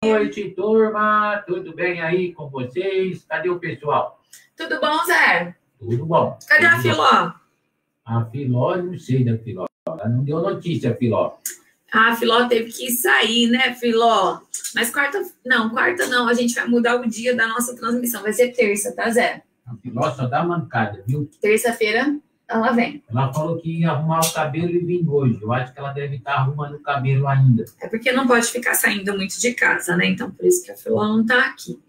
noite, turma. Tudo bem aí com vocês? Cadê o pessoal? Tudo bom, Zé? Tudo bom. Cadê a Filó? A Filó, não sei da Filó. Ela não deu notícia, Filó. A Filó teve que sair, né, Filó? Mas quarta não. A gente vai mudar o dia da nossa transmissão. Vai ser terça, tá, Zé? A Filó só dá mancada, viu? Terça-feira ela vem. Ela falou que ia arrumar o cabelo e vir hoje. Eu acho que ela deve estar arrumando o cabelo ainda. É porque não pode ficar saindo muito de casa, né? Então, por isso que a Filó não tá aqui.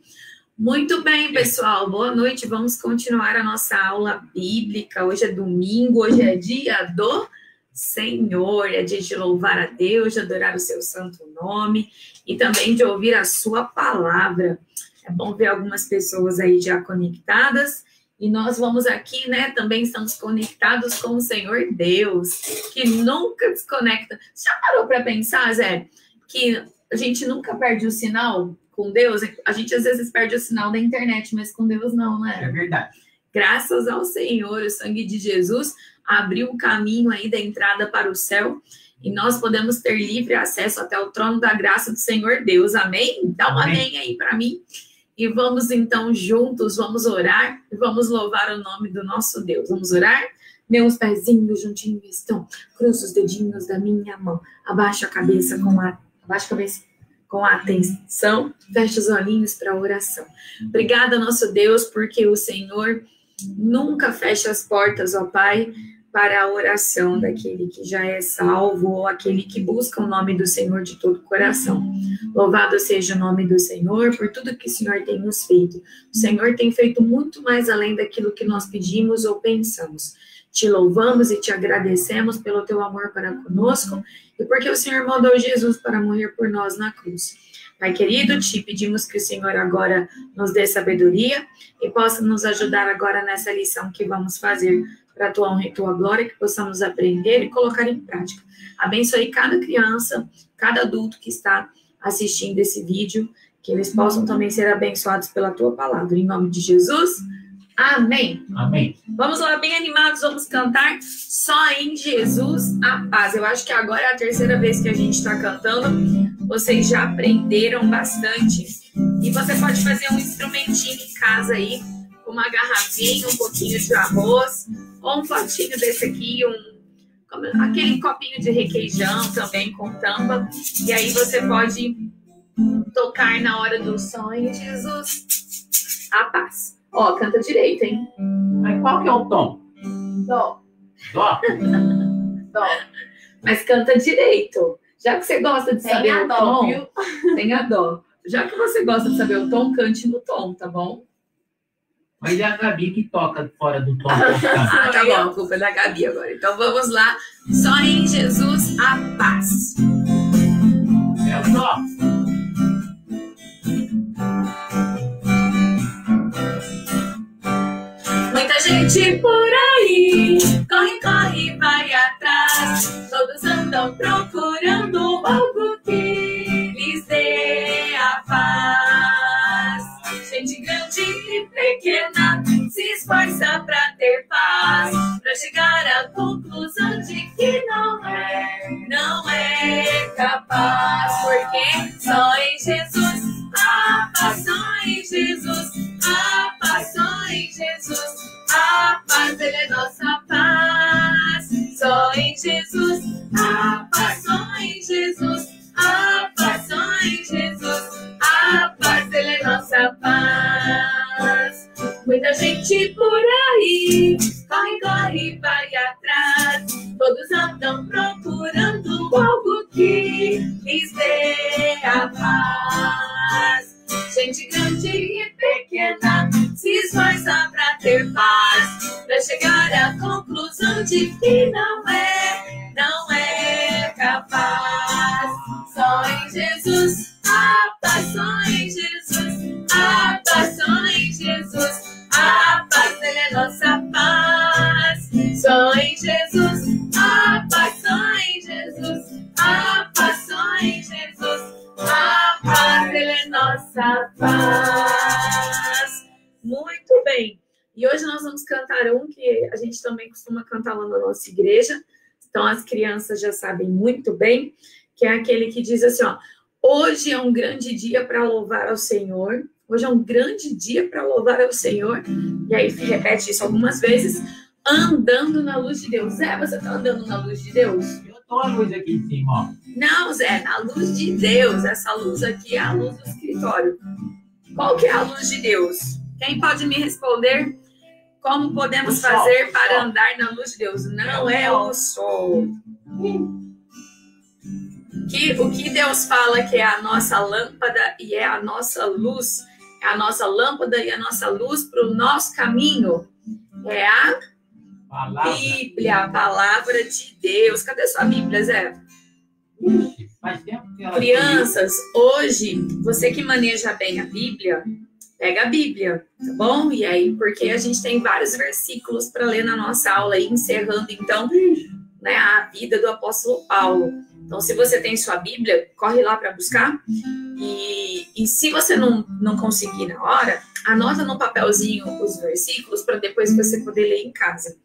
Muito bem, pessoal. Boa noite. Vamos continuar a nossa aula bíblica. Hoje é domingo, hoje é dia do Senhor. É dia de louvar a Deus, de adorar o seu santo nome e também de ouvir a sua palavra. É bom ver algumas pessoas aí já conectadas. E nós vamos aqui, né? Também estamos conectados com o Senhor Deus, que nunca desconecta. Você já parou para pensar, Zé, que a gente nunca perde o sinal com Deus? A gente às vezes perde o sinal da internet, mas com Deus não, né? É verdade. Graças ao Senhor, o sangue de Jesus abriu o caminho aí da entrada para o céu e nós podemos ter livre acesso até o trono da graça do Senhor Deus. Amém? Dá um amém aí para mim. E vamos então juntos, vamos orar e vamos louvar o nome do nosso Deus. Vamos orar? Meus pezinhos juntinhos estão, cruza os dedinhos da minha mão, abaixa a cabeça com atenção, fecha os olhinhos para a oração. Obrigada, nosso Deus, porque o Senhor nunca fecha as portas, ó Pai, para a oração daquele que já é salvo ou aquele que busca o nome do Senhor de todo o coração. Louvado seja o nome do Senhor por tudo que o Senhor tem nos feito. O Senhor tem feito muito mais além daquilo que nós pedimos ou pensamos. Te louvamos e te agradecemos pelo teu amor para conosco e porque o Senhor mandou Jesus para morrer por nós na cruz. Pai querido, te pedimos que o Senhor agora nos dê sabedoria e possa nos ajudar agora nessa lição que vamos fazer para a tua honra e tua glória, que possamos aprender e colocar em prática. Abençoe cada criança, cada adulto que está assistindo esse vídeo, que eles possam também ser abençoados pela tua palavra. Em nome de Jesus, amém. Amém. Vamos lá, bem animados, vamos cantar Só em Jesus a Paz. Eu acho que agora é a terceira vez que a gente está cantando. Vocês já aprenderam bastante. E você pode fazer um instrumentinho em casa aí, uma garrafinha, um pouquinho de arroz, ou um potinho desse aqui, aquele copinho de requeijão também com tampa. E aí você pode tocar na hora do sonho, Jesus, a paz. Ó, canta direito, hein? Mas qual que é o tom? Dó. Dó? Dó. Mas canta direito. Já que você gosta de saber o tom, viu? Tenha dó. Já que você gosta de saber o tom, cante no tom, tá bom? Mas é a Gabi que toca fora do tom. Ah, tá bom, a culpa é da Gabi agora. Então vamos lá. Só em Jesus a paz. É o dó. Muita gente por aí, corre, corre, vai atrás. Todos andam procurando algo que lhes dê a paz. Gente grande e pequena se esforça pra ter paz, pra chegar à conclusão de que não é capaz. Porque só em Jesus a paz, só em Jesus a paz, só em Jesus a paz, Ele é nossa paz. Só em Jesus a paz, só em Jesus a paz, só em Jesus a paz, Ele é nossa paz. Muita gente por aí, corre, corre, vai atrás. Todos andam procurando algo que lhes dê a paz. Gente grande e pequena se esforça pra ter paz, pra chegar à conclusão de que não é capaz. Só em Jesus a paz, só em Jesus a paz, só em Jesus a paz, Ele é nossa paz. Só em Jesus a paz, só em Jesus a paz, só em Jesus a paz, Ele é nossa paz. Muito bem. E hoje nós vamos cantar um que a gente também costuma cantar lá na nossa igreja. Então as crianças já sabem muito bem, que é aquele que diz assim, ó: Hoje é um grande dia para louvar ao Senhor. Hoje é um grande dia para louvar ao Senhor. E aí repete isso algumas vezes. Andando na luz de Deus. Zé, você está andando na luz de Deus? Eu tô a luz aqui em cima, ó. Não, Zé, na luz de Deus. Essa luz aqui é a luz do escritório. Qual que é a luz de Deus? Quem pode me responder? Como podemos fazer para andar na luz de Deus? Não é o sol. O que Deus fala que é a nossa lâmpada e é a nossa luz, é a nossa lâmpada e a nossa luz para o nosso caminho. É a Bíblia, a palavra de Deus. Cadê sua Bíblia, Zé? Faz tempo que ela... Crianças, hoje, você que maneja bem a Bíblia, pega a Bíblia, tá bom? E aí, porque a gente tem vários versículos para ler na nossa aula, aí, encerrando, então, né, a vida do apóstolo Paulo. Então, se você tem sua Bíblia, corre lá para buscar. E se você não conseguir na hora, anota no papelzinho os versículos para depois você poder ler em casa.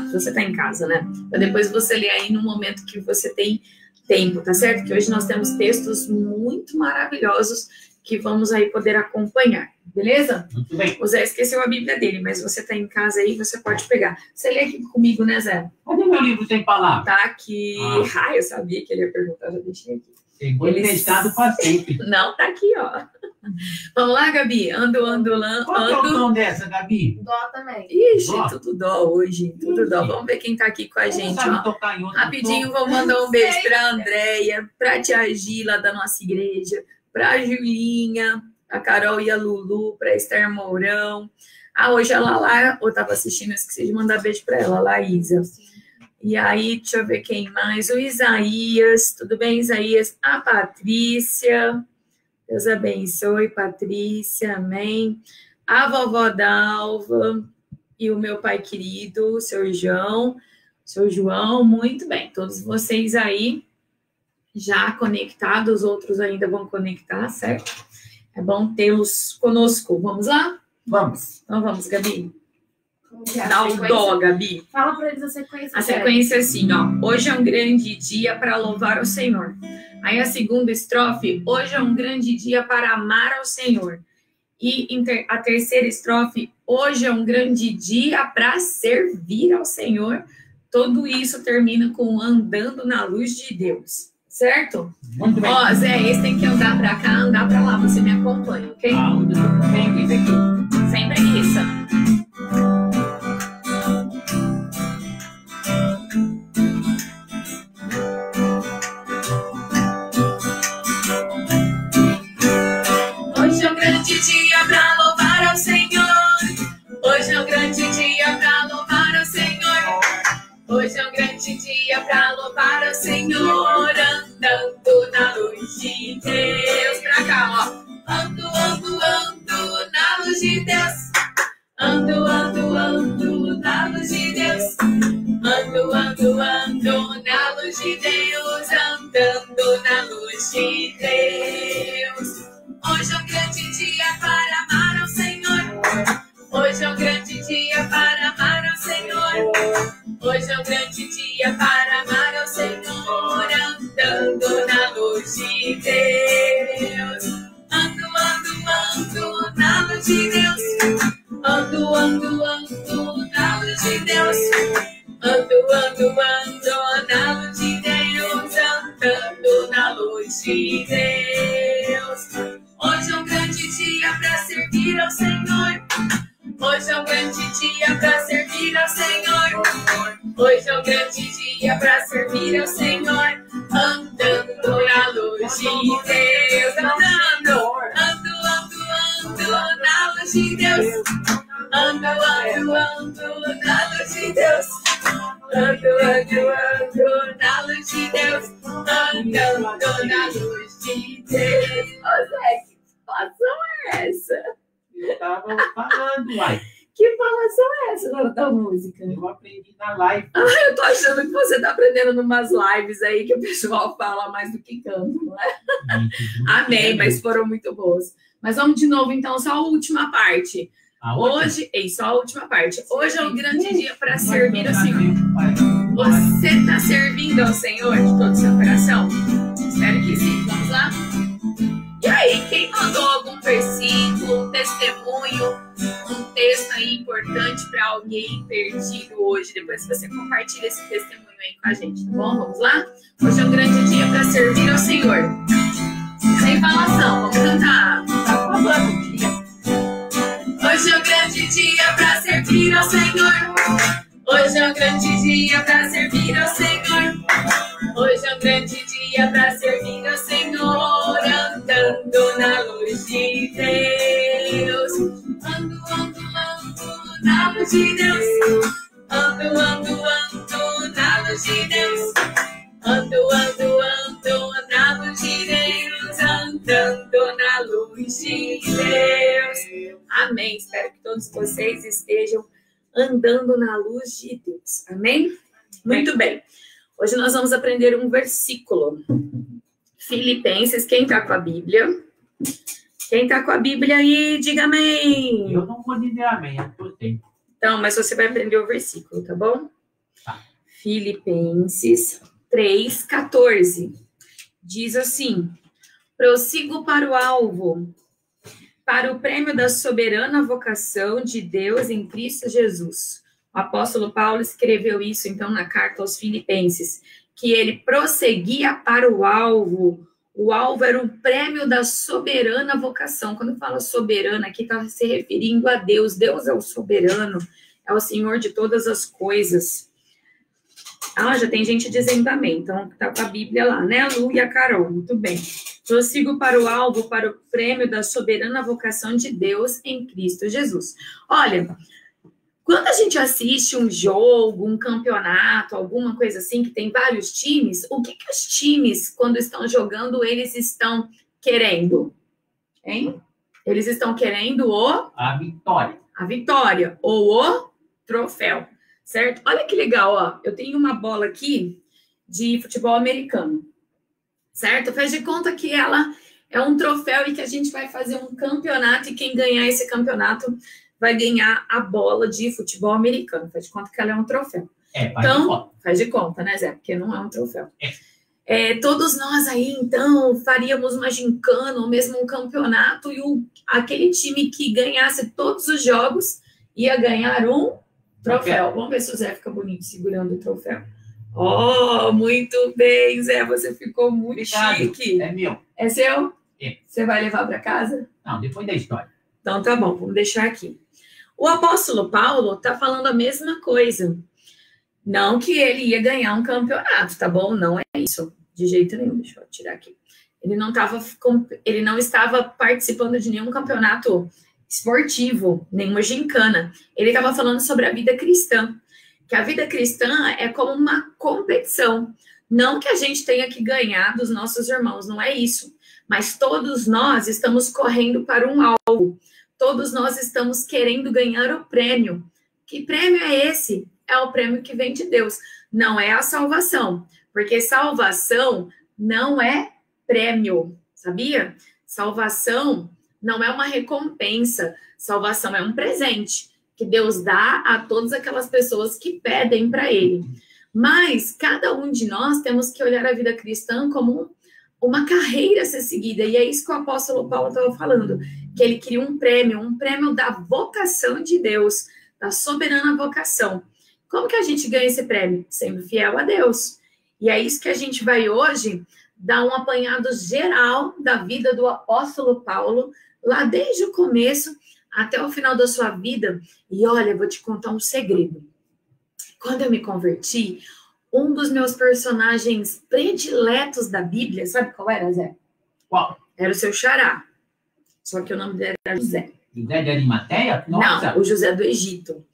Se você está em casa, né? Para depois você ler aí no momento que você tem tempo, tá certo? Que hoje nós temos textos muito maravilhosos que vamos aí poder acompanhar, beleza? Muito bem. O Zé esqueceu a Bíblia dele, mas você tá em casa aí, você pode pegar. Você lê aqui comigo, né, Zé? Cadê meu livro sem palavra? Tá aqui. Eu sabia que ele ia perguntar, já deixei aqui. Pegou emprestado para sempre. Não, tá aqui, ó. Vamos lá, Gabi? Ando. Qual é o tom dessa, Gabi? Dó também. Ixi, Dó. tudo dó hoje, tudo dó. Vamos ver quem tá aqui com a gente, Sabe ó. tocar em outro Rapidinho, tom? vou mandar um beijo pra Andréia, pra tia Gila da nossa igreja, pra Julinha, a Carol e a Lulu, pra Esther Mourão. Hoje a Lala, eu tava assistindo, eu esqueci de mandar beijo pra ela, a Laísa. E aí, deixa eu ver quem mais. O Isaías, tudo bem, Isaías? A Patrícia, Deus abençoe, Patrícia, amém. A vovó Dalva e o meu pai querido, o seu João, muito bem. Todos vocês aí já conectados, outros ainda vão conectar, certo? É bom tê-los conosco. Vamos lá? Vamos. Então vamos, Gabi. É Dá o dó, Gabi. Fala pra eles a sequência. A sequência é assim, ó. Hoje é um grande dia para louvar o Senhor. Aí a segunda estrofe, hoje é um grande dia para amar ao Senhor. E a terceira estrofe, hoje é um grande dia para servir ao Senhor. Tudo isso termina com andando na luz de Deus. Certo? Muito bem. Ó, Zé, esse tem que andar para cá, andar para lá. Você me acompanha, ok? Onde eu tô sem preguiça aqui. Sem preguiça. Hoje é um grande dia para louvar ao Senhor. Hoje é um grande dia para louvar ao Senhor. Hoje é um grande dia para louvar ao Senhor. Andando na luz de Deus. Pra cá, ó. Ando na luz de Deus. Ando na luz de Deus. Ando na luz de Deus. Andando na luz de Deus. Hoje é um grande dia para amar ao Senhor. Hoje é um grande dia para amar ao Senhor. Hoje é um grande dia para amar ao Senhor. Andando na luz de Deus. Ando na luz de Deus. Ando na luz de Deus. Ando na luz de Deus. Andando na luz de Deus. Hoje é um grande dia para servir ao Senhor. Hoje é um grande dia para servir ao Senhor. Hoje é um grande dia para servir ao Senhor. Andando na luz de Deus. Ando na luz de Deus. Ando na luz de Deus. Ando na luz de Deus. Andando na luz de Deus. Ô Zé, que situação é essa? Eu tava falando, uai. Que falação é essa da música? Eu aprendi na live. Eu tô achando que você tá aprendendo numas lives aí que o pessoal fala mais do que canta, não é? Amém, mas foram muito boas. Mas vamos de novo, então, só a última parte. Hoje, só a última parte. Hoje é um grande dia para servir ao Senhor. Você tá servindo ao Senhor de todo o seu coração? Espero que sim. Vamos lá? E aí, quem mandou algum versículo, um testemunho, um texto aí importante para alguém perdido hoje? Depois você compartilha esse testemunho aí com a gente, tá bom? Vamos lá? Hoje é um grande dia para servir ao Senhor. Sem falação, vamos cantar. Tá falando o dia. Hoje é um grande dia para servir ao Senhor. Hoje é um grande dia para servir ao Senhor. Hoje é um grande dia para servir ao Senhor, andando na luz de Deus. Ando na luz de Deus. Ando na luz de Deus. Ando na luz de Deus. Andando na luz de Deus. Amém. Espero que todos vocês estejam andando na luz de Deus. Amém? Muito bem. Hoje nós vamos aprender um versículo. Filipenses, quem está com a Bíblia? Quem está com a Bíblia aí, diga amém. Eu não vou dizer amém, eu tô sem. Então, mas você vai aprender o versículo, tá bom? Tá. Filipenses 3:14. Diz assim: prossigo para o alvo, para o prêmio da soberana vocação de Deus em Cristo Jesus. O apóstolo Paulo escreveu isso, então, na carta aos Filipenses, que ele prosseguia para o alvo. O alvo era um prêmio da soberana vocação. Quando fala soberana, aqui está se referindo a Deus. Deus é o soberano, é o Senhor de todas as coisas. Ah, já tem gente dizendo amém. Então, está com a Bíblia lá, né? A Lu e a Carol. Muito bem. Prossigo para o alvo, para o prêmio da soberana vocação de Deus em Cristo Jesus. Olha, quando a gente assiste um jogo, um campeonato, alguma coisa assim, que tem vários times, o que os times, quando estão jogando, eles estão querendo? Hein? Eles estão querendo A vitória. a vitória ou o troféu, certo? Olha que legal, ó. Eu tenho uma bola aqui de futebol americano, certo? Faz de conta que ela é um troféu e que a gente vai fazer um campeonato e quem ganhar esse campeonato vai ganhar a bola de futebol americano. Faz de conta que ela é um troféu. Então, faz de conta, né, Zé? Porque não é um troféu. Todos nós aí, então, faríamos uma gincana ou mesmo um campeonato e aquele time que ganhasse todos os jogos ia ganhar um troféu. Vamos ver se o Zé fica bonito segurando o troféu. Oh, muito bem, Zé. Você ficou muito chique. É meu. É seu? É. Você vai levar para casa? Não, depois da história. Então, tá bom. Vamos deixar aqui. O apóstolo Paulo está falando a mesma coisa. Não que ele ia ganhar um campeonato, tá bom? Não é isso. De jeito nenhum. Deixa eu tirar aqui. Ele não estava participando de nenhum campeonato esportivo, nenhuma gincana. Ele estava falando sobre a vida cristã. Que a vida cristã é como uma competição. Não que a gente tenha que ganhar dos nossos irmãos, não é isso. Mas todos nós estamos correndo para um alvo. Todos nós estamos querendo ganhar o prêmio. Que prêmio é esse? É o prêmio que vem de Deus. Não é a salvação. Porque salvação não é prêmio, sabia? Salvação não é uma recompensa. Salvação é um presente que Deus dá a todas aquelas pessoas que pedem para Ele. Mas cada um de nós temos que olhar a vida cristã como uma carreira a ser seguida. E é isso que o apóstolo Paulo estava falando. Que ele queria um prêmio da vocação de Deus, da soberana vocação. Como que a gente ganha esse prêmio? Sendo fiel a Deus. E é isso que a gente vai hoje dar um apanhado geral da vida do apóstolo Paulo, lá desde o começo até o final da sua vida. E olha, eu vou te contar um segredo. Quando eu me converti, um dos meus personagens prediletos da Bíblia, sabe qual era, Zé? Qual? Era o seu xará. Só que o nome dele era José. José de Arimateia? Nossa. Não, o José do Egito.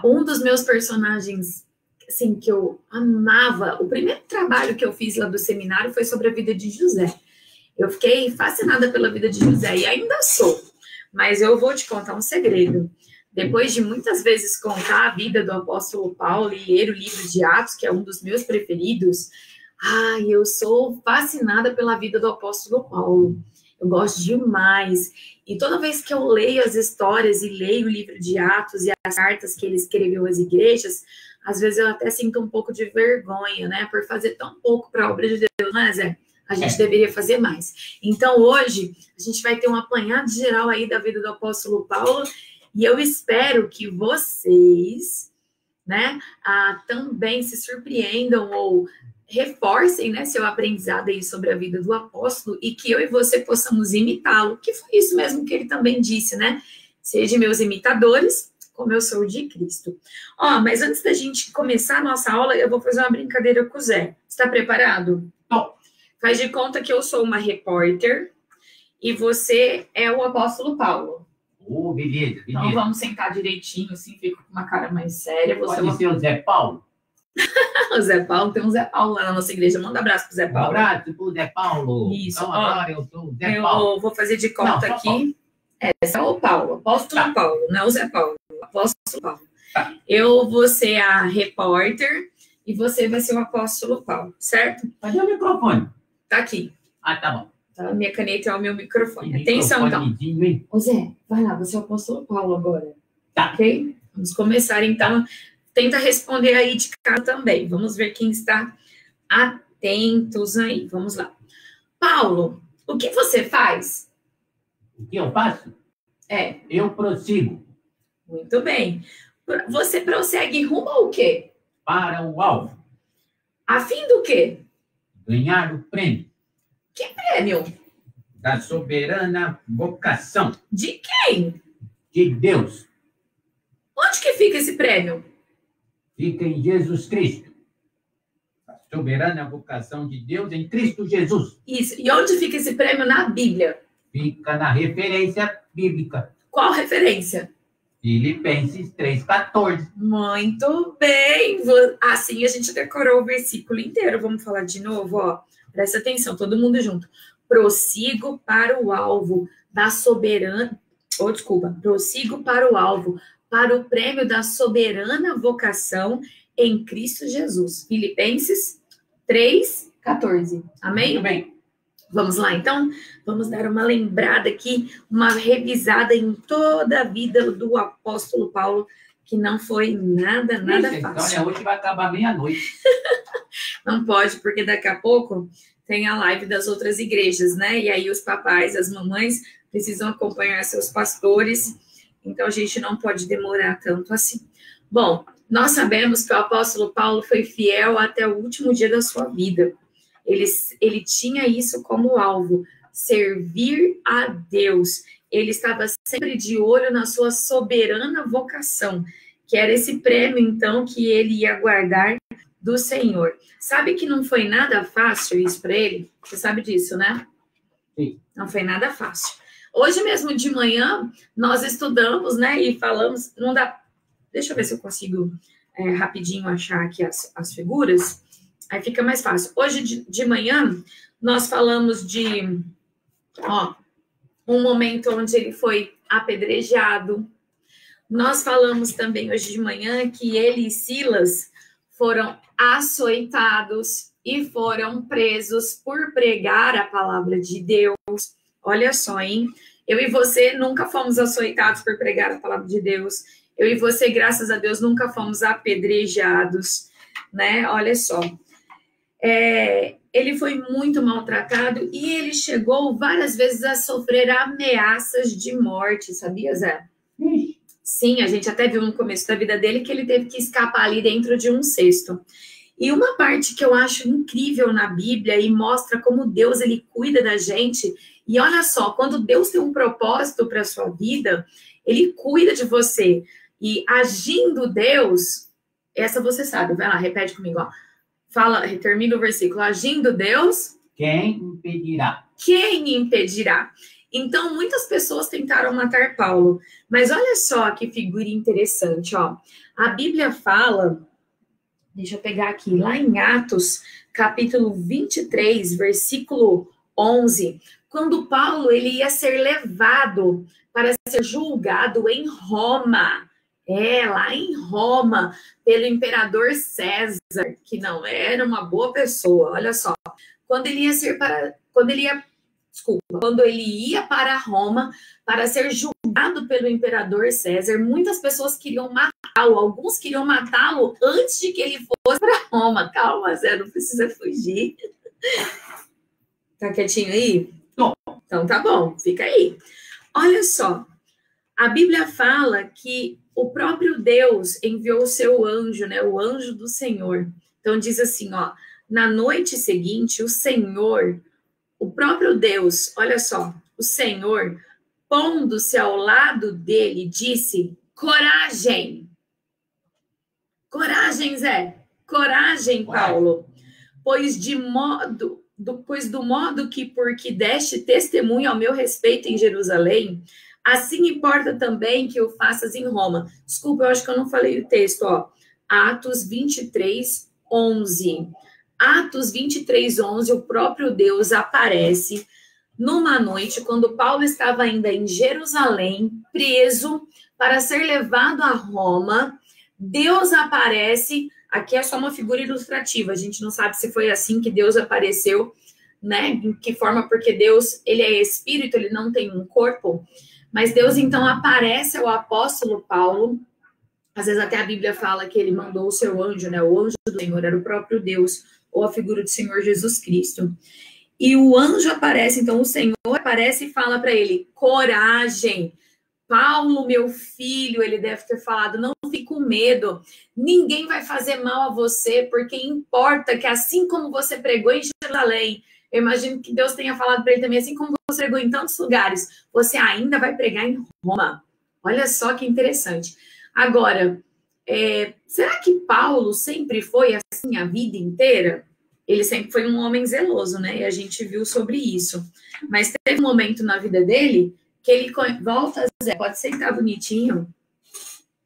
Um dos meus personagens, assim, que eu amava, o primeiro trabalho que eu fiz lá do seminário foi sobre a vida de José. Eu fiquei fascinada pela vida de José e ainda sou. Mas eu vou te contar um segredo. Depois de muitas vezes contar a vida do apóstolo Paulo e ler o livro de Atos, que é um dos meus preferidos, eu sou fascinada pela vida do apóstolo Paulo. Eu gosto demais. E toda vez que eu leio as histórias e leio o livro de Atos e as cartas que ele escreveu às igrejas, às vezes eu até sinto um pouco de vergonha, né? Por fazer tão pouco para a obra de Deus, né, Zé? A gente deveria fazer mais. Então, hoje, a gente vai ter um apanhado geral aí da vida do apóstolo Paulo, e eu espero que vocês, né, também se surpreendam ou reforcem, né, seu aprendizado aí sobre a vida do apóstolo, e que eu e você possamos imitá-lo, que foi isso mesmo que ele também disse, né? Sejam meus imitadores, como eu sou de Cristo. Mas antes da gente começar a nossa aula, eu vou fazer uma brincadeira com o Zé. Está preparado? Tô. Faz de conta que eu sou uma repórter e você é o apóstolo Paulo. Beleza. Então vamos sentar direitinho, assim, fica com uma cara mais séria. Você Pode ser o Zé Paulo? O Zé Paulo, tem um Zé Paulo lá na nossa igreja. Manda abraço pro Zé Um Paulo. abraço pro Zé Paulo. Isso. Então agora eu sou o Zé Paulo. Eu vou fazer de conta Não, aqui. Esse é o Paulo, apóstolo Tá. Paulo, não é o Zé Paulo, apóstolo Paulo. Tá. Eu vou ser a repórter e você vai ser o apóstolo Paulo, certo? Cadê o microfone? Tá aqui. Tá bom. Tá? A minha caneta é o meu microfone. Que Atenção, então. microfonezinho, hein? Ô Zé, vai lá, você é o apóstolo Paulo agora. Tá. Ok? Vamos começar, então. Tenta responder aí de casa também. Vamos ver quem está atentos aí. Vamos lá. Paulo, o que você faz? O que eu faço? Eu prossigo Muito bem. Você prossegue rumo ao quê? para o alvo. A fim do quê? Ganhar o prêmio Prêmio. da soberana vocação De quem? de Deus. Onde que fica esse prêmio? Fica em Jesus Cristo. A soberana vocação de Deus em Cristo Jesus. Isso. E onde fica esse prêmio na Bíblia? Fica na referência bíblica. Qual referência? Filipenses 3,14. Muito bem. Assim a gente decorou o versículo inteiro. Vamos falar de novo, ó. Presta atenção, todo mundo junto. Prossigo para o alvo da soberana... Prossigo para o alvo, para o prêmio da soberana vocação em Cristo Jesus. Filipenses 3,14. Amém? Muito bem. Vamos lá, então? Vamos dar uma lembrada aqui, uma revisada em toda a vida do apóstolo Paulo, que não foi nada fácil. Olha, hoje vai acabar meia-noite. Não pode, porque daqui a pouco tem a live das outras igrejas, né? E aí os papais, as mamães precisam acompanhar seus pastores, então a gente não pode demorar tanto assim. Bom, nós sabemos que o apóstolo Paulo foi fiel até o último dia da sua vida. Ele tinha isso como alvo, servir a Deus. Ele estava sempre de olho na sua soberana vocação, que era esse prêmio, então, que ele ia guardar do Senhor. Sabe que não foi nada fácil isso para ele? Você sabe disso, né? Sim. Não foi nada fácil. Hoje mesmo de manhã, nós estudamos, né, e falamos, não dá... Deixa eu ver se eu consigo rapidinho achar aqui as figuras, aí fica mais fácil. Hoje de manhã, nós falamos de, um momento onde ele foi apedrejado. Nós falamos também hoje de manhã que ele e Silas foram açoitados e foram presos por pregar a palavra de Deus. Olha só, hein? Eu e você nunca fomos açoitados por pregar a palavra de Deus. Eu e você, graças a Deus, nunca fomos apedrejados, né? Olha só. Ele foi muito maltratado e ele chegou várias vezes a sofrer ameaças de morte, sabia, Zé? Sim, a gente até viu no começo da vida dele que ele teve que escapar ali dentro de um cesto. E uma parte que eu acho incrível na Bíblia e mostra como Deus ele cuida da gente. E olha só, quando Deus tem um propósito para a sua vida, ele cuida de você. E agindo Deus, essa você sabe, vai lá, repete comigo, ó. Termina o versículo. Agindo Deus, quem impedirá? Quem impedirá? Então, muitas pessoas tentaram matar Paulo. Mas olha só que figura interessante, ó. A Bíblia fala, deixa eu pegar aqui, lá em Atos, capítulo 23, versículo 11, quando Paulo ele ia ser levado para ser julgado em Roma. Lá em Roma, pelo imperador César, que não era uma boa pessoa. Olha só, quando ele ia para Roma para ser julgado pelo imperador César, muitas pessoas queriam matá-lo, alguns queriam matá-lo antes de que ele fosse para Roma. Calma, Zé, não precisa fugir. Tá quietinho aí? Tô. Então tá bom, fica aí. Olha só, a Bíblia fala que o próprio Deus enviou o seu anjo, né? O anjo do Senhor. Então diz assim, ó, na noite seguinte, o Senhor, o próprio Deus, olha só, o Senhor, pondo-se ao lado dele, disse: coragem. Coragem, Zé. Coragem, Paulo. Pois do modo que porque deste testemunho ao meu respeito em Jerusalém, assim importa também que o faças em Roma. Desculpa, eu acho que eu não falei o texto, ó. Atos 23, 11. Atos 23, 11, o próprio Deus aparece numa noite, quando Paulo estava ainda em Jerusalém, preso, para ser levado a Roma. Deus aparece, aqui é só uma figura ilustrativa, a gente não sabe se foi assim que Deus apareceu, né? Em que forma, porque Deus, ele é espírito, ele não tem um corpo, mas Deus então aparece ao apóstolo Paulo. Às vezes até a Bíblia fala que ele mandou o seu anjo, né? O anjo do Senhor era o próprio Deus, ou a figura do Senhor Jesus Cristo. E o anjo aparece, então o Senhor aparece e fala para ele: coragem, Paulo, meu filho. Ele deve ter falado: não fique com medo, ninguém vai fazer mal a você, porque importa que assim como você pregou em Jerusalém, eu imagino que Deus tenha falado para ele também, assim como você pregou em tantos lugares, você ainda vai pregar em Roma. Olha só que interessante. Agora, será que Paulo sempre foi assim a vida inteira? Ele sempre foi um homem zeloso, né? E a gente viu sobre isso. Mas teve um momento na vida dele que ele volta, Zé, pode sentar bonitinho.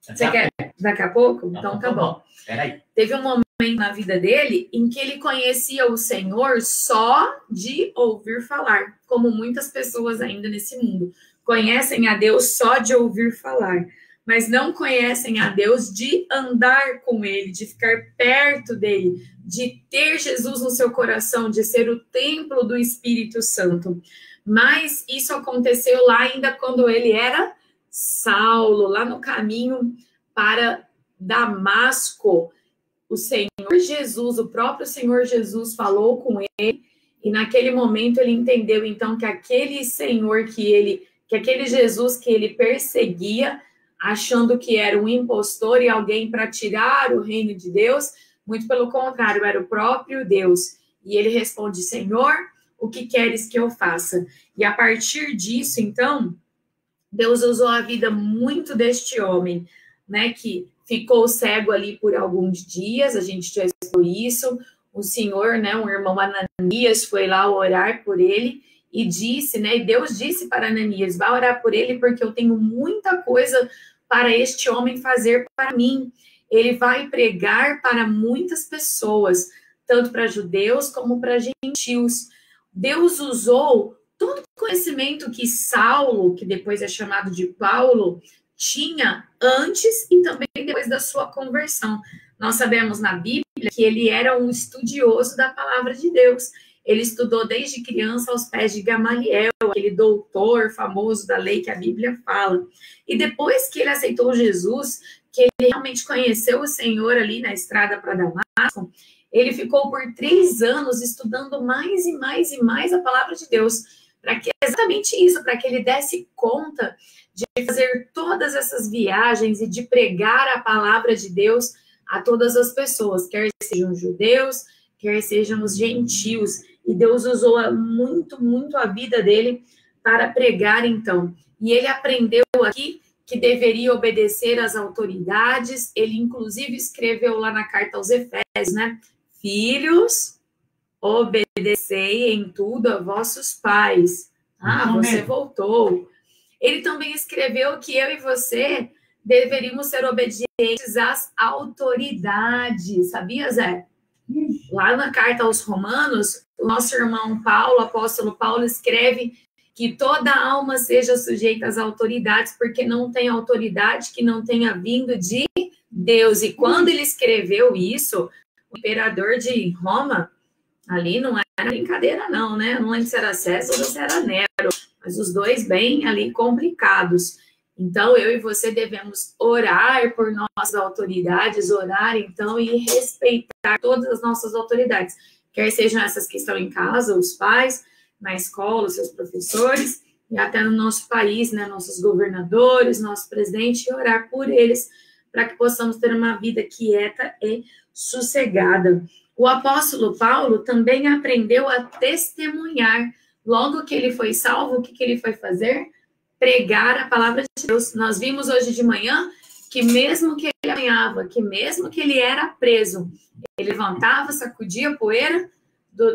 Você quer daqui a pouco? Então tá bom. Peraí. Teve um momento na vida dele em que ele conhecia o Senhor só de ouvir falar, como muitas pessoas ainda nesse mundo. Conhecem a Deus só de ouvir falar, mas não conhecem a Deus de andar com ele, de ficar perto dele, de ter Jesus no seu coração, de ser o templo do Espírito Santo. Mas isso aconteceu lá ainda quando ele era Saulo, lá no caminho para Damasco. O Senhor Jesus, o próprio Senhor Jesus falou com ele, e naquele momento ele entendeu então que aquele Senhor que aquele Jesus que ele perseguia, achando que era um impostor e alguém para tirar o reino de Deus, muito pelo contrário, era o próprio Deus. E ele responde: Senhor, o que queres que eu faça? E a partir disso, então, Deus usou a vida muito deste homem, né, que ficou cego ali por alguns dias, a gente já explicou isso. O Senhor, né, um irmão Ananias, foi lá orar por ele e disse, né, e Deus disse para Ananias: vai orar por ele porque eu tenho muita coisa para este homem fazer para mim. Ele vai pregar para muitas pessoas, tanto para judeus como para gentios. Deus usou todo o conhecimento que Saulo, que depois é chamado de Paulo, tinha antes e também depois da sua conversão. Nós sabemos na Bíblia que ele era um estudioso da palavra de Deus. Ele estudou desde criança aos pés de Gamaliel, aquele doutor famoso da lei que a Bíblia fala. E depois que ele aceitou Jesus, que ele realmente conheceu o Senhor ali na estrada para Damasco, ele ficou por 3 anos estudando mais e mais e mais a palavra de Deus, para que exatamente isso, para que ele desse conta de fazer todas essas viagens e de pregar a palavra de Deus a todas as pessoas, quer sejam judeus, quer sejam os gentios. E Deus usou muito, muito a vida dele para pregar, então. E ele aprendeu aqui que deveria obedecer às autoridades. Ele, inclusive, escreveu lá na carta aos Efésios, né? Filhos, obedecei em tudo a vossos pais. Ah, você voltou. Ele também escreveu que eu e você deveríamos ser obedientes às autoridades. Sabia, Zé? Lá na carta aos Romanos, o nosso irmão Paulo, o apóstolo Paulo, escreve que toda alma seja sujeita às autoridades, porque não tem autoridade que não tenha vindo de Deus. E quando ele escreveu isso, o imperador de Roma, ali não era brincadeira não, né? Não lembro se era César ou se era Nero, mas os dois bem ali complicados. Então, eu e você devemos orar por nossas autoridades, orar, então, e respeitar todas as nossas autoridades, quer sejam essas que estão em casa, os pais, na escola, os seus professores, e até no nosso país, né, nossos governadores, nosso presidente, e orar por eles, para que possamos ter uma vida quieta e sossegada. O apóstolo Paulo também aprendeu a testemunhar. Logo que ele foi salvo, o que ele foi fazer? Pregar a palavra de Deus. Nós vimos hoje de manhã que mesmo que ele apanhava, que mesmo que ele era preso, ele levantava, sacudia a poeira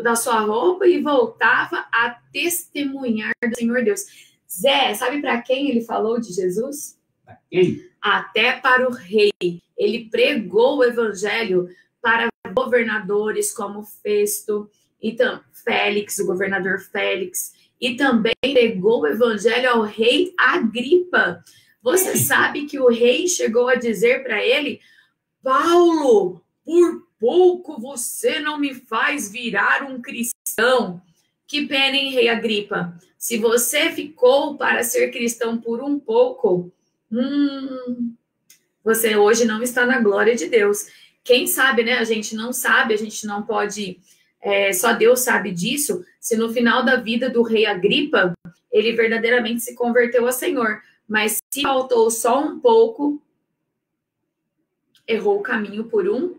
da sua roupa e voltava a testemunhar do Senhor Deus. Zé, sabe para quem ele falou de Jesus? Para quem? Até para o rei. Ele pregou o evangelho para governadores como Festo, e Félix, o governador Félix, e também pregou o evangelho ao rei Agripa. Você sabe que o rei chegou a dizer para ele: Paulo, por pouco você não me faz virar um cristão. Que pena, hein, rei Agripa? Se você ficou para ser cristão por um pouco, você hoje não está na glória de Deus. Quem sabe, né? A gente não sabe, a gente não pode... só Deus sabe disso, se no final da vida do rei Agripa, ele verdadeiramente se converteu ao Senhor. Mas se faltou só um pouco, errou o caminho por um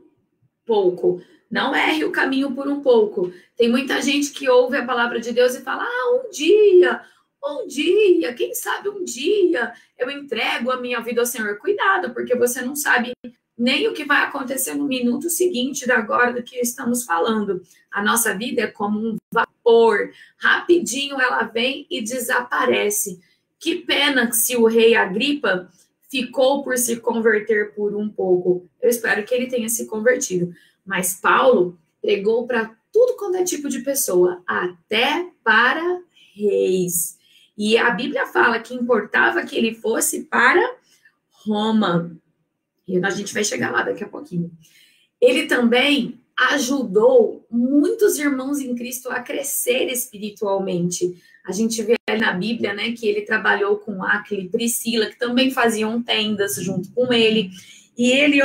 pouco. Não erre o caminho por um pouco. Tem muita gente que ouve a palavra de Deus e fala: um dia, quem sabe um dia eu entrego a minha vida ao Senhor. Cuidado, porque você não sabe nem o que vai acontecer no minuto seguinte da agora do que estamos falando. A nossa vida é como um vapor. Rapidinho ela vem e desaparece. Que pena se o rei Agripa ficou por se converter por um pouco. Eu espero que ele tenha se convertido. Mas Paulo pregou para tudo quanto é tipo de pessoa, até para reis. E a Bíblia fala que importava que ele fosse para Roma. E a gente vai chegar lá daqui a pouquinho. Ele também ajudou muitos irmãos em Cristo a crescer espiritualmente. A gente vê ali na Bíblia, né, que ele trabalhou com Áquila e Priscila, que também faziam tendas junto com ele. E ele,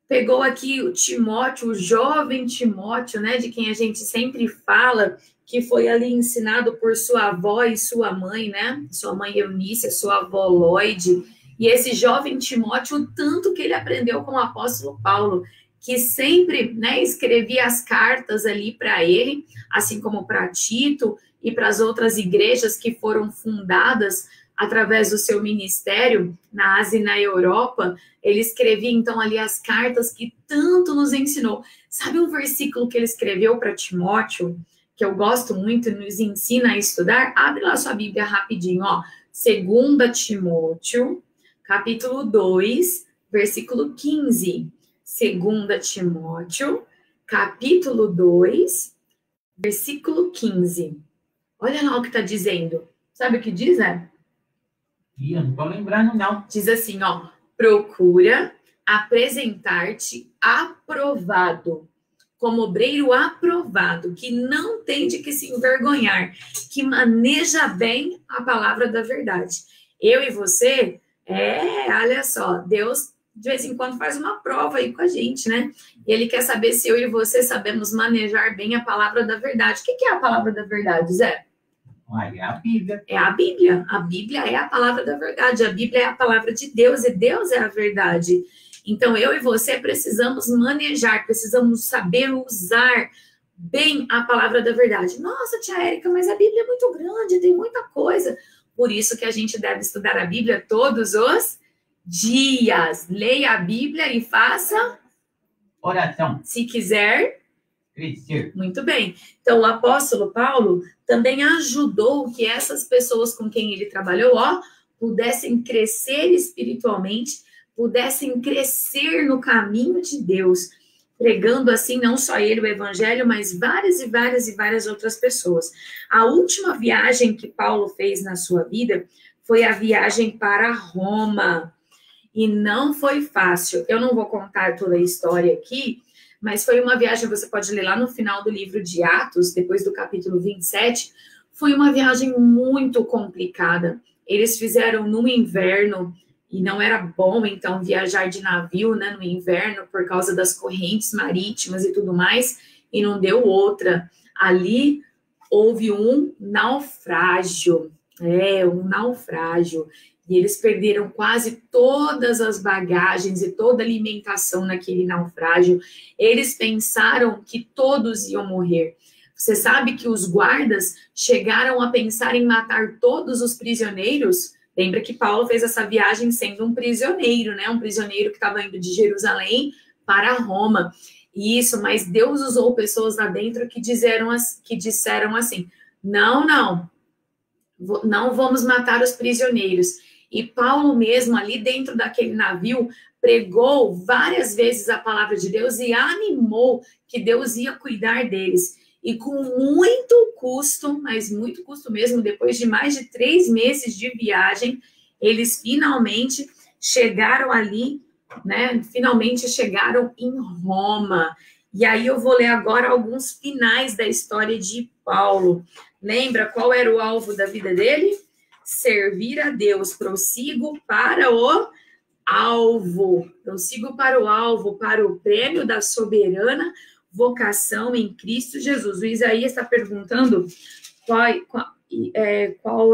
pegou aqui o Timóteo, o jovem Timóteo, né, de quem a gente sempre fala, que foi ali ensinado por sua avó e sua mãe, né, sua mãe Eunice, sua avó Lloyd. E esse jovem Timóteo, o tanto que ele aprendeu com o apóstolo Paulo, que sempre, né, escrevia as cartas ali para ele, assim como para Tito e para as outras igrejas que foram fundadas através do seu ministério na Ásia e na Europa. Ele escrevia então ali as cartas que tanto nos ensinou. Sabe um versículo que ele escreveu para Timóteo, que eu gosto muito e nos ensina a estudar? Abre lá sua Bíblia rapidinho, 2 Timóteo, capítulo 2, versículo 15. 2 Timóteo, capítulo 2, versículo 15. Olha lá o que está dizendo. Sabe o que diz, né? Eu não estou lembrando, não. Diz assim, procura apresentar-te aprovado, como obreiro aprovado, que não tem de que se envergonhar, que maneja bem a palavra da verdade. Eu e você, olha só, Deus de vez em quando faz uma prova aí com a gente, né? E ele quer saber se eu e você sabemos manejar bem a palavra da verdade. O que é a palavra da verdade, Zé? É a Bíblia. É a Bíblia. A Bíblia é a palavra da verdade. A Bíblia é a palavra de Deus e Deus é a verdade. Então, eu e você precisamos manejar, precisamos saber usar bem a palavra da verdade. Nossa, tia Érica, mas a Bíblia é muito grande, tem muita coisa. Por isso que a gente deve estudar a Bíblia todos os dias. Leia a Bíblia e faça oração. Se quiser crescer. Muito bem. Então, o apóstolo Paulo também ajudou que essas pessoas com quem ele trabalhou, pudessem crescer espiritualmente, pudessem crescer no caminho de Deus, pregando assim, não só ele o evangelho, mas várias outras pessoas. A última viagem que Paulo fez na sua vida foi a viagem para Roma. E não foi fácil. Eu não vou contar toda a história aqui, mas foi uma viagem, você pode ler lá no final do livro de Atos, depois do capítulo 27, foi uma viagem muito complicada. Eles fizeram no inverno, e não era bom, então, viajar de navio, né, no inverno, por causa das correntes marítimas e tudo mais, e não deu outra. Ali, houve um naufrágio. Um naufrágio. E eles perderam quase todas as bagagens e toda a alimentação naquele naufrágio. Eles pensaram que todos iam morrer. Você sabe que os guardas chegaram a pensar em matar todos os prisioneiros? Lembra que Paulo fez essa viagem sendo um prisioneiro, né? Um prisioneiro que estava indo de Jerusalém para Roma. Isso, mas Deus usou pessoas lá dentro que disseram assim, não vamos matar os prisioneiros. E Paulo mesmo, ali dentro daquele navio, pregou várias vezes a palavra de Deus e animou que Deus ia cuidar deles. E com muito custo, mas muito custo mesmo, depois de mais de 3 meses de viagem, eles finalmente chegaram ali, né? Finalmente chegaram em Roma. E aí eu vou ler agora alguns finais da história de Paulo. Lembra qual era o alvo da vida dele? Servir a Deus. Prossigo para o alvo. Prossigo para o alvo, para o prêmio da soberana vocação em Cristo Jesus. O Isaías está perguntando qual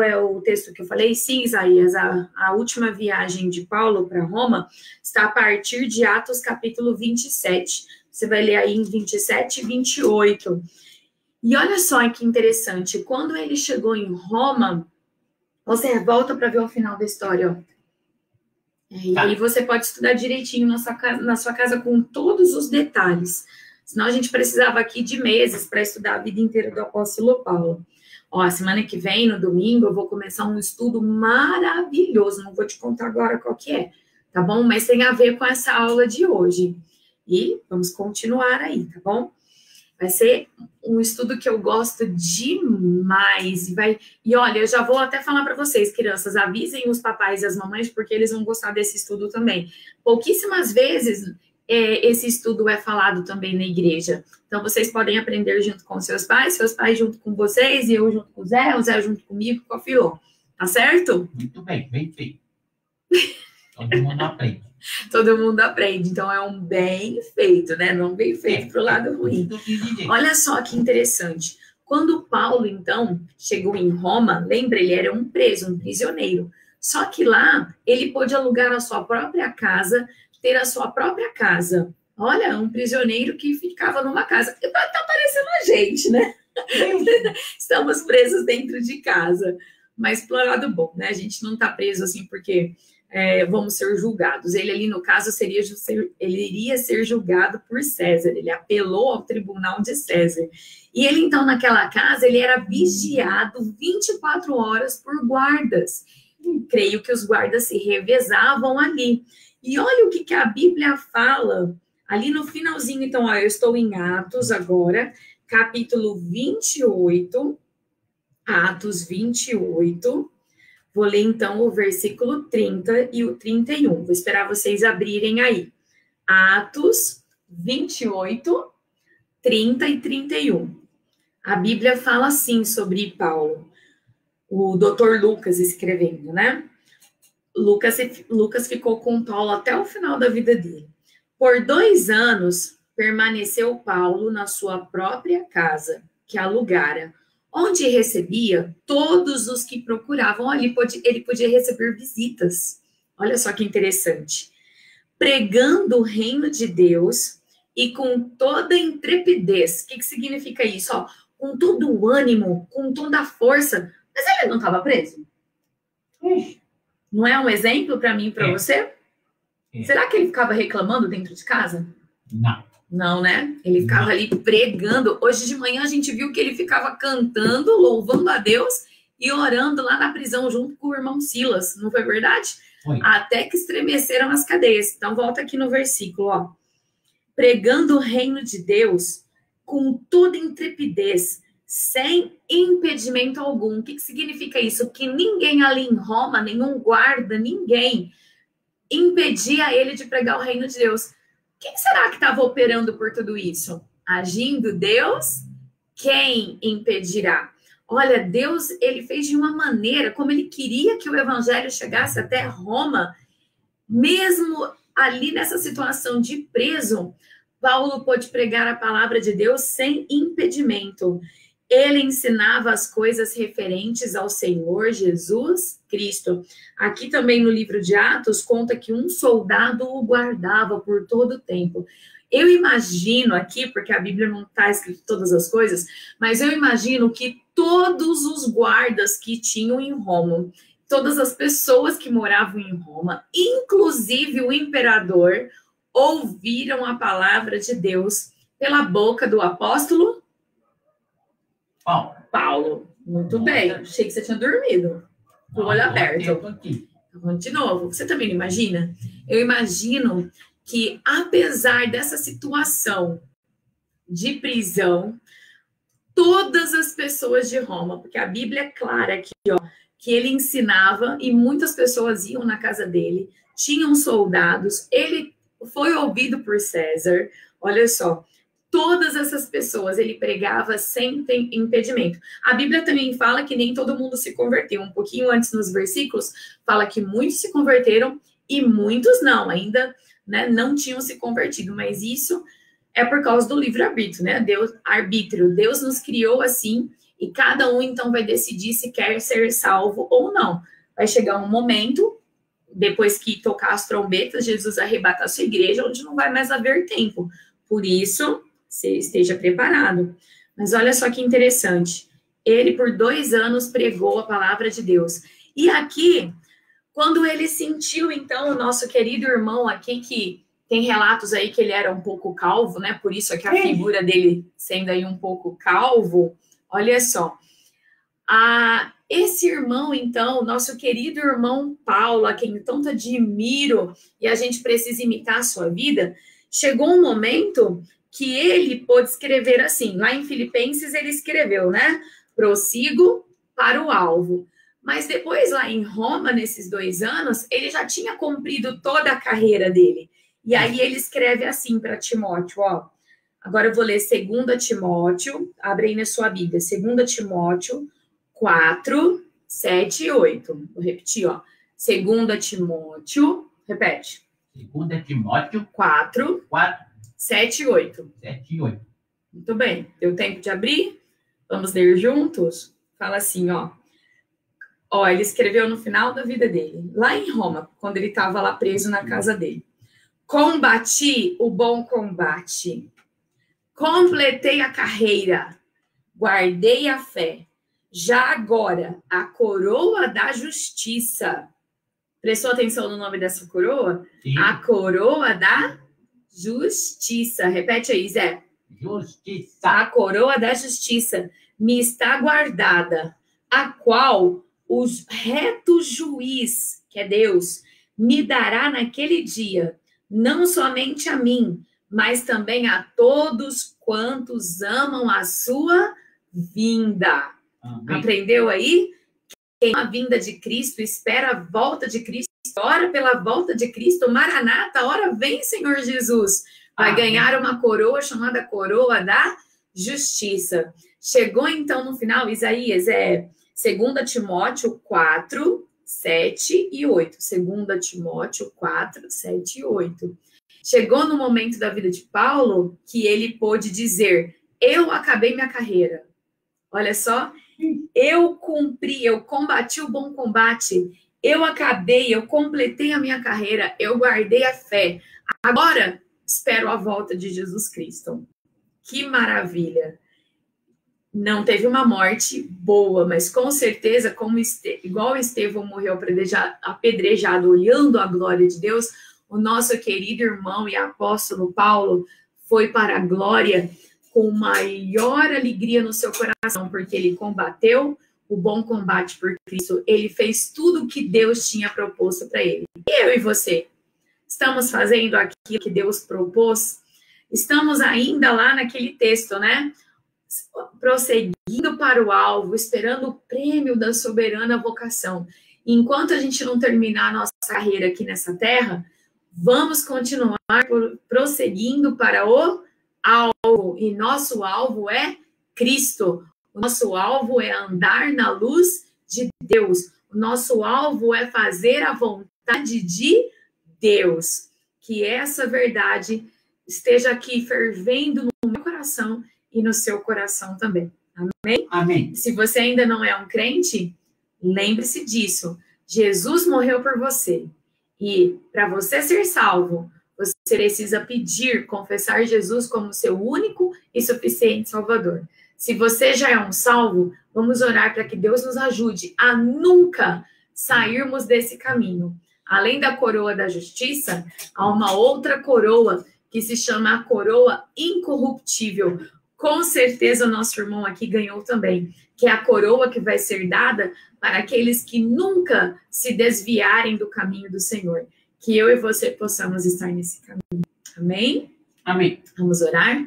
é o texto que eu falei. Sim, Isaías, a última viagem de Paulo para Roma está a partir de Atos capítulo 27. Você vai ler aí em 27 e 28. E olha só que interessante, quando ele chegou em Roma, você volta para ver o final da história, ó. E aí você pode estudar direitinho na sua casa com todos os detalhes. Senão a gente precisava aqui de meses para estudar a vida inteira do apóstolo Paulo. Ó, a semana que vem, no domingo, eu vou começar um estudo maravilhoso. Não vou te contar agora qual que é, tá bom? Mas tem a ver com essa aula de hoje. E vamos continuar aí, tá bom? Vai ser um estudo que eu gosto demais. E olha, eu já vou até falar para vocês, crianças, avisem os papais e as mamães, porque eles vão gostar desse estudo também. Pouquíssimas vezes esse estudo é falado também na igreja. Então, vocês podem aprender junto com seus pais junto com vocês, e eu junto com o Zé junto comigo, com a Filô. Tá certo? Muito bem, bem feito. Todo mundo aprende. Todo mundo aprende, então é um bem feito, né? Não bem feito pro lado ruim. Olha só que interessante. Quando Paulo, então, chegou em Roma, lembra, ele era um preso, um prisioneiro. Só que lá, ele pôde alugar a sua própria casa, ter a sua própria casa. Olha, um prisioneiro que ficava numa casa. Tá parecendo a gente, né? Estamos presos dentro de casa. Mas pro lado bom, né? A gente não tá preso assim porque vamos ser julgados. Ele ali, no caso, ele iria ser julgado por César. Ele apelou ao tribunal de César. E ele, então, naquela casa, ele era vigiado 24 horas por guardas. Creio que os guardas se revezavam ali. E olha o que a Bíblia fala ali no finalzinho. Então, ó, eu estou em Atos agora, capítulo 28. Atos 28. Vou ler, então, o versículo 30 e o 31. Vou esperar vocês abrirem aí. Atos 28, 30 e 31. A Bíblia fala assim sobre Paulo. O doutor Lucas escrevendo, né? Lucas ficou com Paulo até o final da vida dele. Por 2 anos, permaneceu Paulo na sua própria casa, que alugara, onde recebia todos os que procuravam. Ele podia receber visitas. Olha só que interessante. Pregando o reino de Deus e com toda intrepidez. O que significa isso? Ó, com todo o ânimo, com toda a força. Mas ele não estava preso? Não é um exemplo para mim e para você? Será que ele ficava reclamando dentro de casa? Não. Não, né? Ele ficava ali pregando. Hoje de manhã a gente viu que ele ficava cantando, louvando a Deus e orando lá na prisão junto com o irmão Silas. Não foi verdade? Foi. Até que estremeceram as cadeias. Então volta aqui no versículo, ó. Pregando o reino de Deus com toda intrepidez, sem impedimento algum. O que significa isso? Que ninguém ali em Roma, nenhum guarda, ninguém impedia ele de pregar o reino de Deus. Quem será que estava operando por tudo isso? Agindo Deus? Quem impedirá? Olha, Deus, ele fez de uma maneira como ele queria que o evangelho chegasse até Roma. Mesmo ali nessa situação de preso, Paulo pôde pregar a palavra de Deus sem impedimento. Ele ensinava as coisas referentes ao Senhor Jesus Cristo. Aqui também no livro de Atos conta que um soldado o guardava por todo o tempo. Eu imagino aqui, porque a Bíblia não está escrito todas as coisas, mas eu imagino que todos os guardas que tinham em Roma, todas as pessoas que moravam em Roma, inclusive o imperador, ouviram a palavra de Deus pela boca do apóstolo Paulo. Muito bem. Achei que você tinha dormido. Com o olho aberto. Vamos de novo. Você também não imagina? Eu imagino que, apesar dessa situação de prisão, todas as pessoas de Roma, porque a Bíblia é clara aqui, ó, que ele ensinava e muitas pessoas iam na casa dele, tinham soldados, ele foi ouvido por César, olha só, todas essas pessoas ele pregava sem impedimento. A Bíblia também fala que nem todo mundo se converteu. Um pouquinho antes nos versículos, fala que muitos se converteram e muitos não, ainda, né, não tinham se convertido, mas isso é por causa do livre-arbítrio, né? Arbítrio. Deus nos criou assim e cada um então vai decidir se quer ser salvo ou não. Vai chegar um momento, depois que tocar as trombetas, Jesus arrebata a sua igreja, onde não vai mais haver tempo. Por isso, você esteja preparado. Mas olha só que interessante. Ele, por 2 anos, pregou a palavra de Deus. E aqui, quando ele sentiu, então, o nosso querido irmão aqui, que tem relatos aí que ele era um pouco calvo, né? Por isso aqui a figura dele sendo aí um pouco calvo. Olha só. Esse irmão, então, nosso querido irmão Paulo, a quem tanto admiro, e a gente precisa imitar a sua vida, chegou um momento que ele pôde escrever assim, lá em Filipenses ele escreveu, né? Prossigo para o alvo. Mas depois, lá em Roma, nesses 2 anos, ele já tinha cumprido toda a carreira dele. E aí ele escreve assim para Timóteo, ó. Agora eu vou ler 2 Timóteo, abre aí na sua Bíblia, 2 Timóteo 4, 7 e 8. Vou repetir, ó. 2 Timóteo, repete. 2 Timóteo 4, 7 e 8. 7 e 8. Muito bem. Deu tempo de abrir? Vamos ler juntos? Fala assim, ó. Ó, ele escreveu no final da vida dele, lá em Roma, quando ele estava lá preso na casa dele. Combati o bom combate. Completei a carreira. Guardei a fé. Já agora, a coroa da justiça. Prestou atenção no nome dessa coroa? Sim. A coroa da justiça. Repete aí, Zé. Justiça. A coroa da justiça me está guardada, a qual o reto juiz, que é Deus, me dará naquele dia, não somente a mim, mas também a todos quantos amam a sua vinda. Amém. Aprendeu aí? Quem ama a vinda de Cristo, espera a volta de Cristo, ora pela volta de Cristo, Maranata, ora vem, Senhor Jesus. Vai Amém. ganhar uma coroa chamada coroa da justiça. Chegou então no final, Isaías, 2 Timóteo 4, 7 e 8. 2 Timóteo 4, 7 e 8. Chegou no momento da vida de Paulo que ele pôde dizer, eu acabei minha carreira. Olha só, eu cumpri, eu combati o bom combate, eu acabei, eu completei a minha carreira, eu guardei a fé. Agora, espero a volta de Jesus Cristo. Que maravilha! Não teve uma morte boa, mas com certeza, como igual Estevão morreu apedrejado, olhando a glória de Deus, o nosso querido irmão e apóstolo Paulo foi para a glória com maior alegria no seu coração, porque ele combateu o bom combate por Cristo, ele fez tudo o que Deus tinha proposto para ele. E eu e você? Estamos fazendo aquilo que Deus propôs? Estamos ainda lá naquele texto, né? Prosseguindo para o alvo, esperando o prêmio da soberana vocação. Enquanto a gente não terminar a nossa carreira aqui nessa terra, vamos continuar prosseguindo para o alvo. E nosso alvo é Cristo. O nosso alvo é andar na luz de Deus. O nosso alvo é fazer a vontade de Deus. Que essa verdade esteja aqui fervendo no meu coração e no seu coração também. Amém? Amém. Se você ainda não é um crente, lembre-se disso. Jesus morreu por você. E para você ser salvo, você precisa pedir, confessar Jesus como seu único e suficiente Salvador. Se você já é um salvo, vamos orar para que Deus nos ajude a nunca sairmos desse caminho. Além da coroa da justiça, há uma outra coroa que se chama a coroa incorruptível. Com certeza o nosso irmão aqui ganhou também, que é a coroa que vai ser dada para aqueles que nunca se desviarem do caminho do Senhor. Que eu e você possamos estar nesse caminho. Amém? Amém. Vamos orar?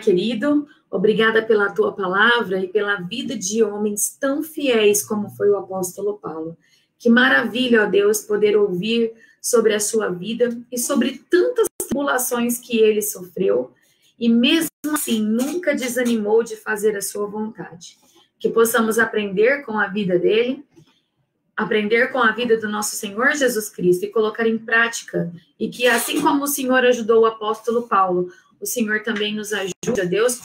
Querido, obrigada pela tua palavra e pela vida de homens tão fiéis como foi o apóstolo Paulo. Que maravilha, ó Deus, poder ouvir sobre a sua vida e sobre tantas tribulações que ele sofreu e mesmo assim nunca desanimou de fazer a sua vontade. Que possamos aprender com a vida dele, aprender com a vida do nosso Senhor Jesus Cristo e colocar em prática. E que assim como o Senhor ajudou o apóstolo Paulo, o Senhor também nos ajude, Deus,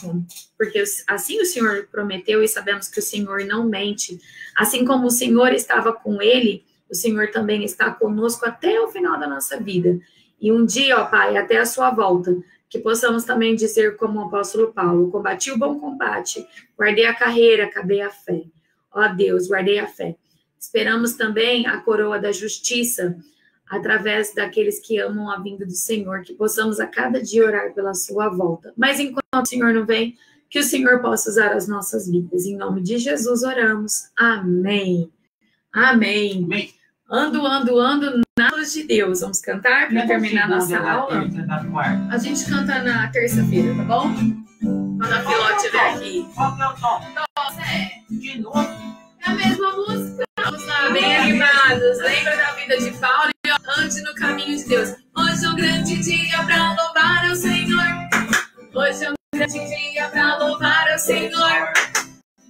porque assim o Senhor prometeu e sabemos que o Senhor não mente. Assim como o Senhor estava com ele, o Senhor também está conosco até o final da nossa vida. E um dia, ó Pai, até a sua volta, que possamos também dizer como o apóstolo Paulo, combati o bom combate, guardei a carreira, acabei a fé. Ó Deus, guardei a fé. Esperamos também a coroa da justiça, através daqueles que amam a vinda do Senhor, que possamos a cada dia orar pela sua volta. Mas enquanto o Senhor não vem, que o Senhor possa usar as nossas vidas. Em nome de Jesus oramos. Amém. Amém. Amém. Ando na luz de Deus. Vamos cantar para terminar nossa aula? A gente canta na terça-feira, tá bom? Quando a Filó estiver aqui. Qual que é o som? De novo. É a mesma música. Vamos lá, bem animados. Lembra da vida de Paulo e ande no caminho de Deus. Hoje é um grande dia para louvar ao Senhor. Hoje é um grande dia para louvar ao Senhor.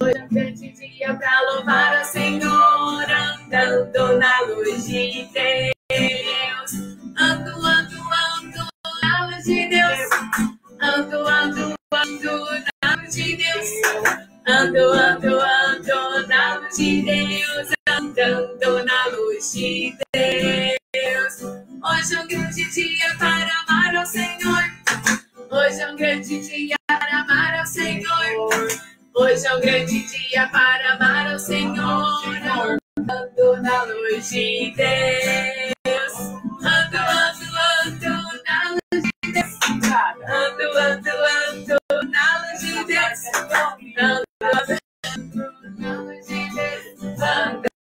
Hoje é um grande dia para louvar ao Senhor. Andando na luz de Deus. Ando na luz de Deus. Ando na luz de Deus. Ando na luz de Deus, andando na luz de Deus. Hoje é um grande dia para amar ao Senhor. Hoje é um grande dia para amar ao Senhor. Hoje é um grande dia para amar ao Senhor. Andando na luz de Deus. Ando na luz de Deus. Ando na luz de Deus.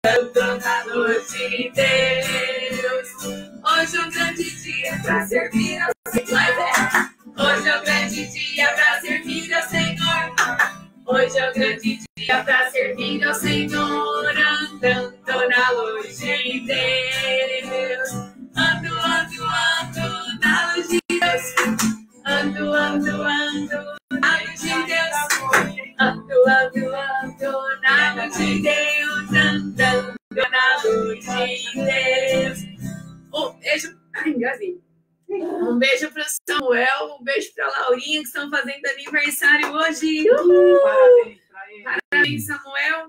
Andando na luz de Deus. Hoje é um grande dia para servir ao Senhor. Hoje é um grande dia para servir ao Senhor. Hoje é um grande dia para servir ao Senhor. Andando na luz de Deus. Ando na luz de Deus. Ando na luz de Deus. Ando na luz de Deus. Andando na luz de Deus. Um beijo. Ai, engasguei. Um beijo para o Samuel, um beijo para a Laurinha, que estão fazendo aniversário hoje. Parabéns para ele. Parabéns, Samuel.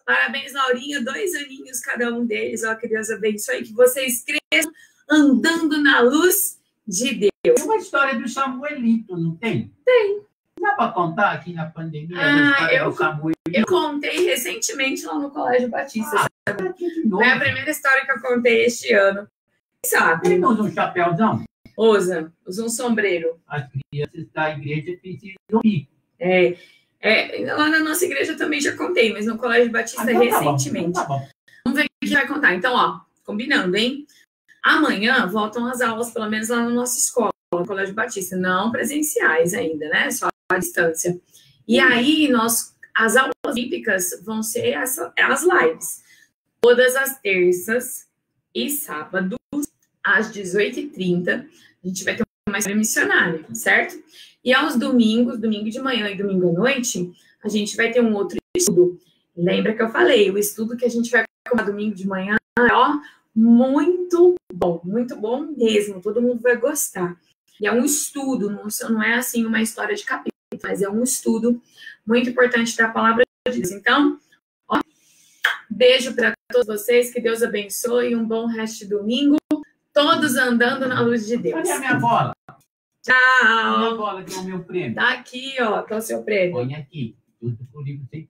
Parabéns, Laurinha. 2 aninhos cada um deles. Ó, que Deus abençoe. Que vocês cresçam andando na luz de Deus. Tem uma história do Samuelito, não tem? Tem. Dá para contar aqui na pandemia a história do Samuelito? Eu contei recentemente lá no Colégio Batista. De novo. Foi a primeira história que eu contei este ano. Sabe? Ele usa um chapéuzão? Usa um sombreiro. As crianças da igreja precisam ir. Lá na nossa igreja também já contei, mas no Colégio Batista recentemente. Tá bom. Vamos ver o que vai contar. Então, ó, combinando, hein? Amanhã voltam as aulas, pelo menos lá na nossa escola, no Colégio Batista. Não presenciais ainda, né? Só à distância. E aí, as aulas olímpicas vão ser as lives. Todas as terças e sábados, às 18h30, a gente vai ter uma história missionária, certo? E aos domingos, domingo de manhã e domingo à noite, a gente vai ter um outro estudo. Lembra que eu falei, o estudo que a gente vai colocar domingo de manhã é, ó, muito bom mesmo, todo mundo vai gostar. E é um estudo, não é assim uma história de capítulo, mas é um estudo muito importante da palavra de Deus. Então, ó, beijo para todos vocês, que Deus abençoe, um bom resto de domingo, todos andando na luz de Deus. Cadê a minha bola? A minha Tchau! bola, que é o meu prêmio. Tá aqui, ó, tá o seu prêmio. Põe aqui, junto com o livro sem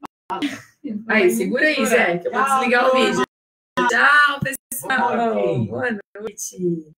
Aí, segura aí, Zé, que eu vou Tchau, desligar o turma. vídeo. Tchau, pessoal! Boa noite. Boa noite!